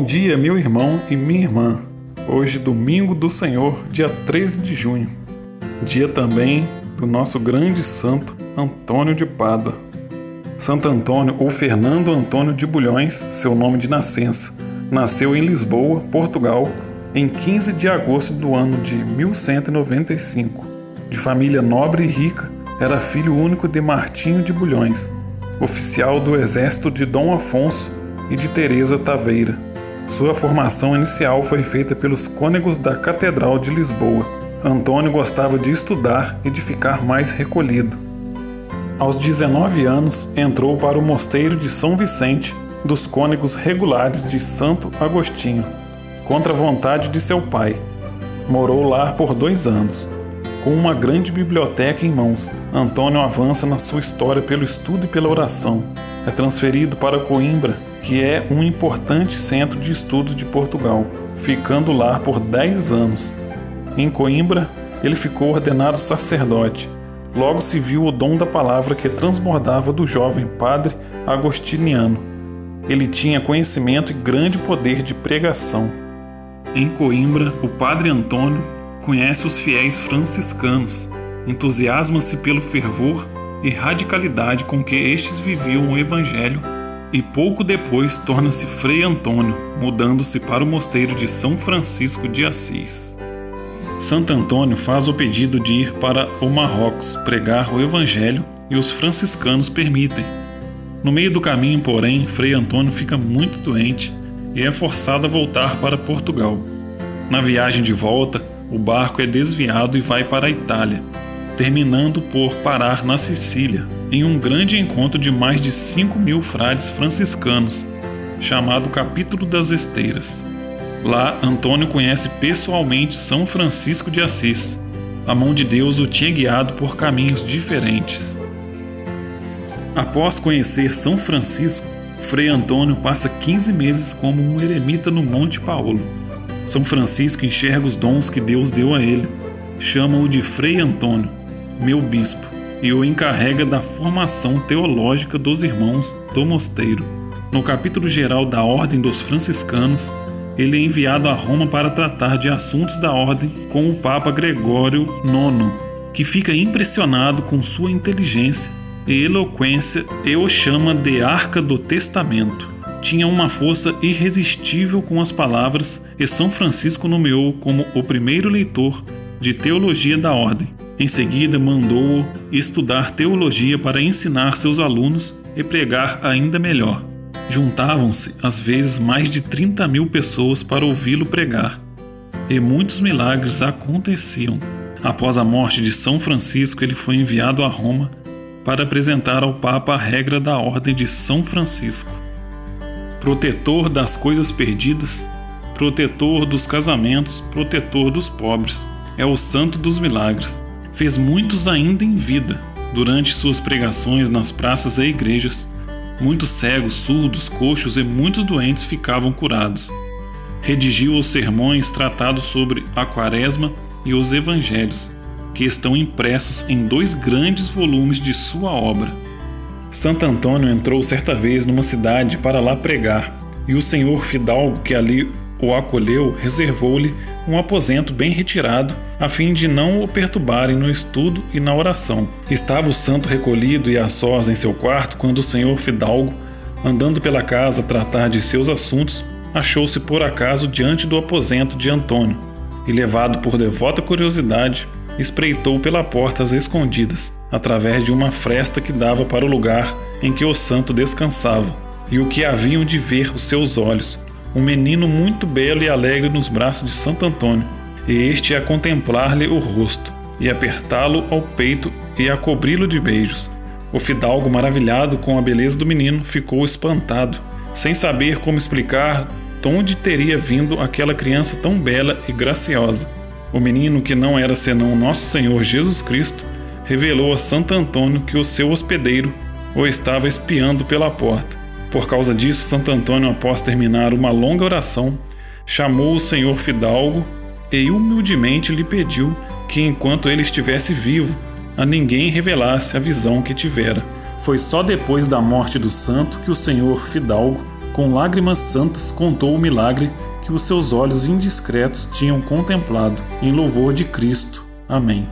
dia, meu irmão e minha irmã. Hoje, domingo do Senhor, dia 13 de junho. Dia também do nosso grande santo Antônio de Pádua. Santo Antônio, ou Fernando Antônio de Bulhões, seu nome de nascença, nasceu em Lisboa, Portugal, em 15 de agosto do ano de 1195. De família nobre e rica, era filho único de Martinho de Bulhões, oficial do exército de Dom Afonso e de Teresa Taveira. Sua formação inicial foi feita pelos cônegos da Catedral de Lisboa. Antônio gostava de estudar e de ficar mais recolhido. Aos 19 anos, entrou para o mosteiro de São Vicente dos cônegos regulares de Santo Agostinho, contra a vontade de seu pai. Morou lá por 2 anos. Com uma grande biblioteca em mãos, Antônio avança na sua história pelo estudo e pela oração. É transferido para Coimbra, que é um importante centro de estudos de Portugal, ficando lá por 10 anos. Em Coimbra, ele ficou ordenado sacerdote. Logo se viu o dom da palavra que transbordava do jovem padre agostiniano. Ele tinha conhecimento e grande poder de pregação. Em Coimbra, o padre Antônio conhece os fiéis franciscanos, entusiasma-se pelo fervor e radicalidade com que estes viviam o Evangelho e pouco depois torna-se Frei Antônio, mudando-se para o mosteiro de São Francisco de Assis. Santo Antônio faz o pedido de ir para o Marrocos pregar o Evangelho e os franciscanos permitem. No meio do caminho, porém, Frei Antônio fica muito doente e é forçado a voltar para Portugal. Na viagem de volta, o barco é desviado e vai para a Itália, terminando por parar na Sicília, em um grande encontro de mais de 5.000 frades franciscanos, chamado Capítulo das Esteiras. Lá, Antônio conhece pessoalmente São Francisco de Assis. A mão de Deus o tinha guiado por caminhos diferentes. Após conhecer São Francisco, Frei Antônio passa 15 meses como um eremita no Monte Paulo. São Francisco enxerga os dons que Deus deu a ele, chama-o de Frei Antônio, meu bispo, e o encarrega da formação teológica dos irmãos do mosteiro. No capítulo geral da Ordem dos Franciscanos, ele é enviado a Roma para tratar de assuntos da ordem com o Papa Gregório IX, que fica impressionado com sua inteligência e eloquência e o chama de Arca do Testamento. Tinha uma força irresistível com as palavras e São Francisco nomeou como o primeiro leitor de teologia da ordem. Em seguida, mandou-o estudar teologia para ensinar seus alunos e pregar ainda melhor. Juntavam-se, às vezes, mais de 30.000 pessoas para ouvi-lo pregar, e muitos milagres aconteciam. Após a morte de São Francisco, ele foi enviado a Roma para apresentar ao Papa a regra da Ordem de São Francisco. Protetor das coisas perdidas, protetor dos casamentos, protetor dos pobres, é o santo dos milagres. Fez muitos ainda em vida. Durante suas pregações nas praças e igrejas, muitos cegos, surdos, coxos e muitos doentes ficavam curados. Redigiu os sermões tratados sobre a Quaresma e os Evangelhos, que estão impressos em 2 grandes volumes de sua obra. Santo Antônio entrou certa vez numa cidade para lá pregar, e o senhor fidalgo que ali o acolheu reservou-lhe um aposento bem retirado, a fim de não o perturbarem no estudo e na oração. Estava o santo recolhido e a sós em seu quarto quando o senhor fidalgo, andando pela casa a tratar de seus assuntos, achou-se por acaso diante do aposento de Antônio e, levado por devota curiosidade, espreitou pela porta às escondidas, através de uma fresta que dava para o lugar em que o santo descansava. E o que haviam de ver os seus olhos? Um menino muito belo e alegre nos braços de Santo Antônio, e este a contemplar-lhe o rosto, e apertá-lo ao peito e a cobri-lo de beijos. O fidalgo, maravilhado com a beleza do menino, ficou espantado, sem saber como explicar de onde teria vindo aquela criança tão bela e graciosa. O menino, que não era senão nosso Senhor Jesus Cristo, revelou a Santo Antônio que o seu hospedeiro o estava espiando pela porta. Por causa disso, Santo Antônio, após terminar uma longa oração, chamou o senhor fidalgo e humildemente lhe pediu que, enquanto ele estivesse vivo, a ninguém revelasse a visão que tivera. Foi só depois da morte do santo que o senhor fidalgo com lágrimas santas contou o milagre que os seus olhos indiscretos tinham contemplado, em louvor de Cristo. Amém.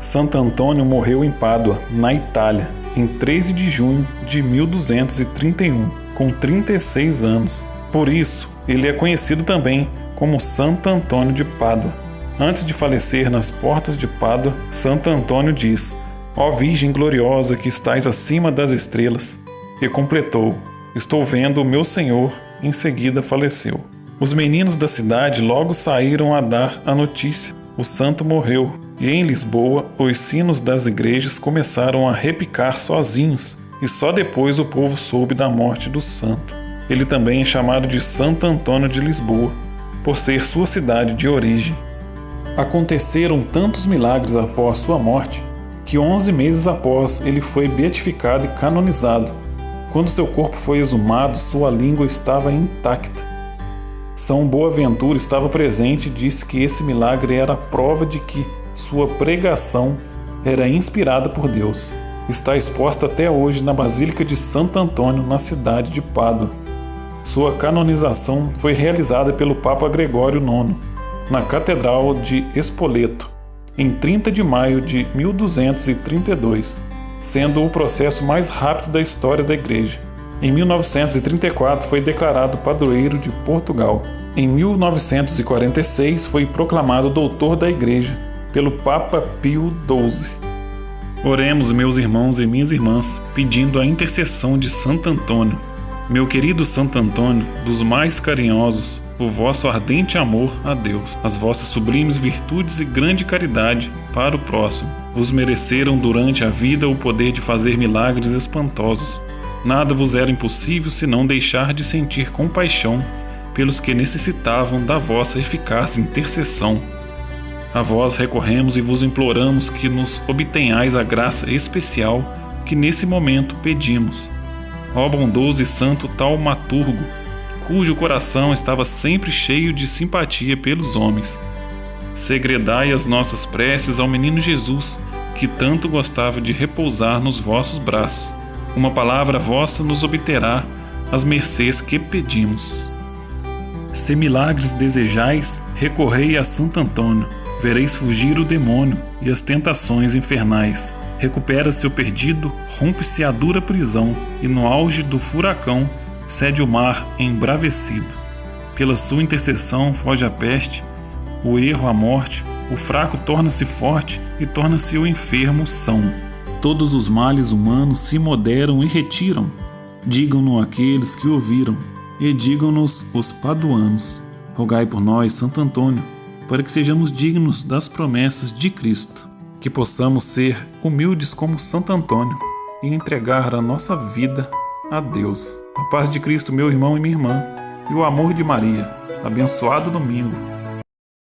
Santo Antônio morreu em Pádua, na Itália, em 13 de junho de 1231, com 36 anos. Por isso, ele é conhecido também como Santo Antônio de Pádua. Antes de falecer nas portas de Pádua, Santo Antônio diz: Ó Virgem gloriosa que estais acima das estrelas, e completou: Estou vendo o meu Senhor. Em seguida faleceu. Os meninos da cidade logo saíram a dar a notícia: o santo morreu. E em Lisboa, os sinos das igrejas começaram a repicar sozinhos, e só depois o povo soube da morte do santo. Ele também é chamado de Santo Antônio de Lisboa, por ser sua cidade de origem. Aconteceram tantos milagres após sua morte, que 11 meses após ele foi beatificado e canonizado. Quando seu corpo foi exumado, sua língua estava intacta. São Boaventura estava presente e disse que esse milagre era a prova de que sua pregação era inspirada por Deus. Está exposta até hoje na Basílica de Santo Antônio, na cidade de Pádua. Sua canonização foi realizada pelo Papa Gregório IX, na Catedral de Spoleto, em 30 de maio de 1232, sendo o processo mais rápido da história da Igreja. Em 1934 foi declarado padroeiro de Portugal. Em 1946 foi proclamado doutor da Igreja pelo Papa Pio XII. Oremos, meus irmãos e minhas irmãs, pedindo a intercessão de Santo Antônio. Meu querido Santo Antônio, dos mais carinhosos, o vosso ardente amor a Deus, as vossas sublimes virtudes e grande caridade para o próximo, vos mereceram durante a vida o poder de fazer milagres espantosos. Nada vos era impossível senão deixar de sentir compaixão pelos que necessitavam da vossa eficaz intercessão. A vós recorremos e vos imploramos que nos obtenhais a graça especial que nesse momento pedimos. Ó bondoso e santo taumaturgo, cujo coração estava sempre cheio de simpatia pelos homens, segredai as nossas preces ao menino Jesus, que tanto gostava de repousar nos vossos braços. Uma palavra vossa nos obterá as mercês que pedimos. Se milagres desejais, recorrei a Santo Antônio, vereis fugir o demônio e as tentações infernais. Recupera-se o perdido, rompe-se a dura prisão, e no auge do furacão cede o mar embravecido. Pela sua intercessão foge a peste, o erro a morte, o fraco torna-se forte e torna-se o enfermo são. Todos os males humanos se moderam e retiram. Digam-no aqueles que ouviram, e digam-nos os paduanos. Rogai por nós, Santo Antônio, para que sejamos dignos das promessas de Cristo, que possamos ser humildes como Santo Antônio e entregar a nossa vida a Deus. A paz de Cristo, meu irmão e minha irmã, e o amor de Maria. Abençoado domingo.